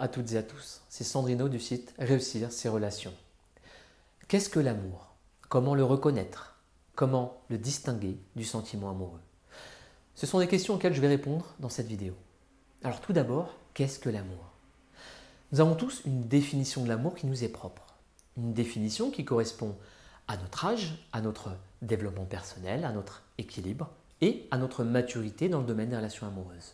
à toutes et à tous, c'est Sandrino du site Réussir ses relations. Qu'est-ce que l'amour? Comment le reconnaître? Comment le distinguer du sentiment amoureux? Ce sont des questions auxquelles je vais répondre dans cette vidéo. Alors tout d'abord, qu'est-ce que l'amour? Nous avons tous une définition de l'amour qui nous est propre. Une définition qui correspond à notre âge, à notre développement personnel, à notre équilibre et à notre maturité dans le domaine des relations amoureuses.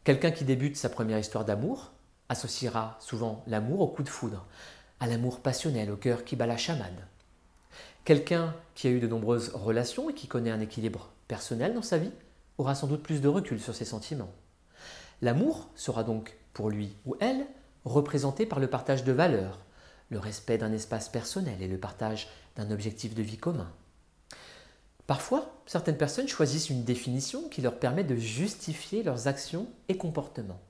Quelqu'un qui débute sa première histoire d'amour associera souvent l'amour au coup de foudre, à l'amour passionnel, au cœur qui bat la chamade. Quelqu'un qui a eu de nombreuses relations et qui connaît un équilibre personnel dans sa vie aura sans doute plus de recul sur ses sentiments. L'amour sera donc pour lui ou elle représenté par le partage de valeurs, le respect d'un espace personnel et le partage d'un objectif de vie commun. Parfois, certaines personnes choisissent une définition qui leur permet de justifier leurs actions et comportements.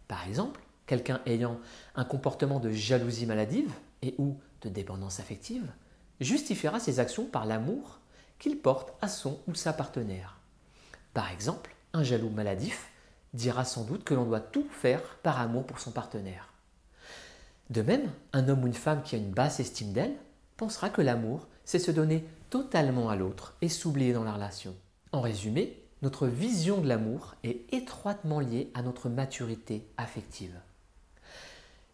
Par exemple, quelqu'un ayant un comportement de jalousie maladive et ou de dépendance affective justifiera ses actions par l'amour qu'il porte à son ou sa partenaire. Par exemple, un jaloux maladif dira sans doute que l'on doit tout faire par amour pour son partenaire. De même, un homme ou une femme qui a une basse estime d'elle pensera que l'amour, c'est se donner totalement à l'autre et s'oublier dans la relation. En résumé, notre vision de l'amour est étroitement liée à notre maturité affective.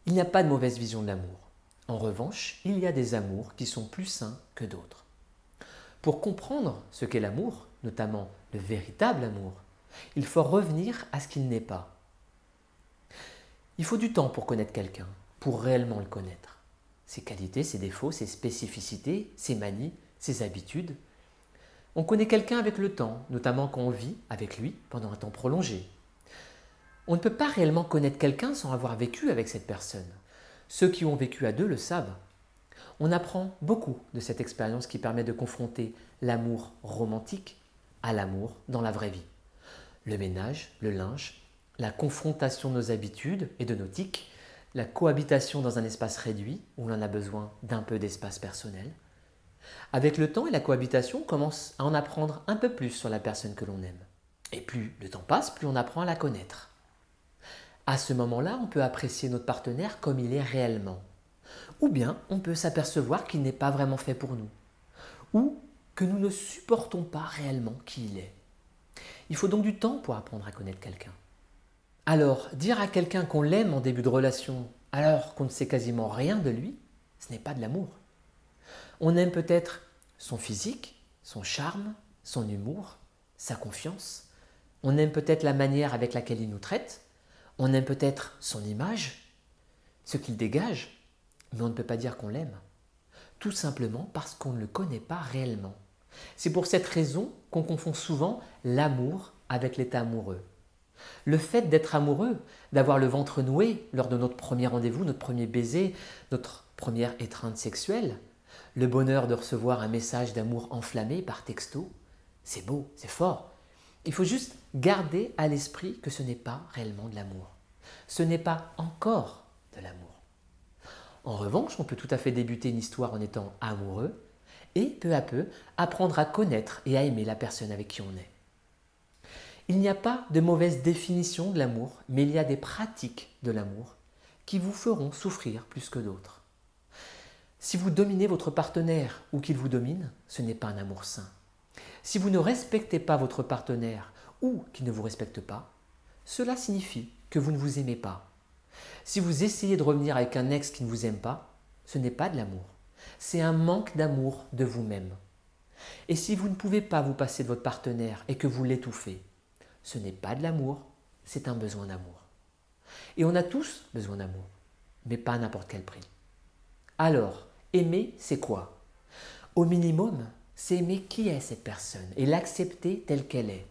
Il n'y a pas de mauvaise vision de l'amour. En revanche, il y a des amours qui sont plus sains que d'autres. Pour comprendre ce qu'est l'amour, notamment le véritable amour, il faut revenir à ce qu'il n'est pas. Il faut du temps pour connaître quelqu'un, pour réellement le connaître. Ses qualités, ses défauts, ses spécificités, ses manies, ses habitudes. On connaît quelqu'un avec le temps, notamment quand on vit avec lui pendant un temps prolongé. On ne peut pas réellement connaître quelqu'un sans avoir vécu avec cette personne. Ceux qui ont vécu à deux le savent. On apprend beaucoup de cette expérience qui permet de confronter l'amour romantique à l'amour dans la vraie vie. Le ménage, le linge, la confrontation de nos habitudes et de nos tics, la cohabitation dans un espace réduit où l'on a besoin d'un peu d'espace personnel. Avec le temps et la cohabitation, on commence à en apprendre un peu plus sur la personne que l'on aime. Et plus le temps passe, plus on apprend à la connaître. À ce moment-là, on peut apprécier notre partenaire comme il est réellement. Ou bien on peut s'apercevoir qu'il n'est pas vraiment fait pour nous. Ou que nous ne supportons pas réellement qui il est. Il faut donc du temps pour apprendre à connaître quelqu'un. Alors, dire à quelqu'un qu'on l'aime en début de relation alors qu'on ne sait quasiment rien de lui, ce n'est pas de l'amour. On aime peut-être son physique, son charme, son humour, sa confiance. On aime peut-être la manière avec laquelle il nous traite. On aime peut-être son image, ce qu'il dégage, mais on ne peut pas dire qu'on l'aime. Tout simplement parce qu'on ne le connaît pas réellement. C'est pour cette raison qu'on confond souvent l'amour avec l'état amoureux. Le fait d'être amoureux, d'avoir le ventre noué lors de notre premier rendez-vous, notre premier baiser, notre première étreinte sexuelle, le bonheur de recevoir un message d'amour enflammé par texto, c'est beau, c'est fort. Il faut juste garder à l'esprit que ce n'est pas réellement de l'amour. Ce n'est pas encore de l'amour. En revanche, on peut tout à fait débuter une histoire en étant amoureux et peu à peu apprendre à connaître et à aimer la personne avec qui on est. Il n'y a pas de mauvaise définition de l'amour, mais il y a des pratiques de l'amour qui vous feront souffrir plus que d'autres. Si vous dominez votre partenaire ou qu'il vous domine, ce n'est pas un amour sain. Si vous ne respectez pas votre partenaire ou qu'il ne vous respecte pas, cela signifie que vous ne vous aimez pas. Si vous essayez de revenir avec un ex qui ne vous aime pas, ce n'est pas de l'amour. C'est un manque d'amour de vous-même. Et si vous ne pouvez pas vous passer de votre partenaire et que vous l'étouffez, ce n'est pas de l'amour, c'est un besoin d'amour. Et on a tous besoin d'amour, mais pas à n'importe quel prix. Alors, aimer, c'est quoi? Au minimum, c'est aimer qui est cette personne et l'accepter telle qu'elle est.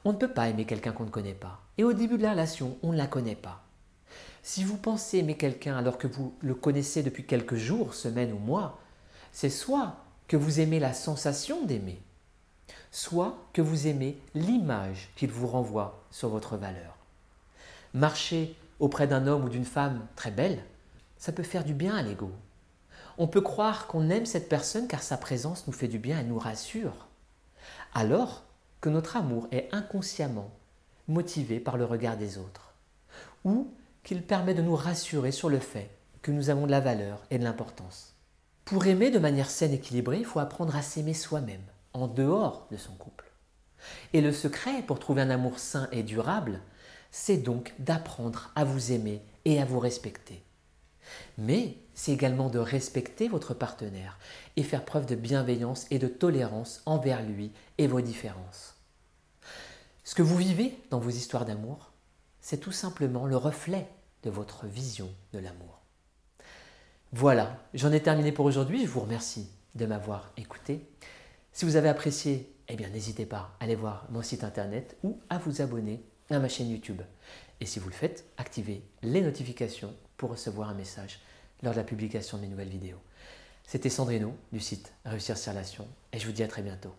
On ne peut pas aimer quelqu'un qu'on ne connaît pas. Et au début de la relation, on ne la connaît pas. Si vous pensez aimer quelqu'un alors que vous le connaissez depuis quelques jours, semaines ou mois, c'est soit que vous aimez la sensation d'aimer, soit que vous aimez l'image qu'il vous renvoie sur votre valeur. Marcher auprès d'un homme ou d'une femme très belle, ça peut faire du bien à l'ego. On peut croire qu'on aime cette personne car sa présence nous fait du bien et nous rassure, alors que notre amour est inconsciemment motivé par le regard des autres, ou qu'il permet de nous rassurer sur le fait que nous avons de la valeur et de l'importance. Pour aimer de manière saine et équilibrée, il faut apprendre à s'aimer soi-même, en dehors de son couple. Et le secret pour trouver un amour sain et durable, c'est donc d'apprendre à vous aimer et à vous respecter. Mais c'est également de respecter votre partenaire et faire preuve de bienveillance et de tolérance envers lui et vos différences. Ce que vous vivez dans vos histoires d'amour, c'est tout simplement le reflet de votre vision de l'amour. Voilà, j'en ai terminé pour aujourd'hui. Je vous remercie de m'avoir écouté. Si vous avez apprécié, n'hésitez pas à aller voir mon site internet ou à vous abonner à ma chaîne YouTube. Et si vous le faites, activez les notifications pour recevoir un message lors de la publication de mes nouvelles vidéos. C'était Sandrino du site Réussir ses relations et je vous dis à très bientôt.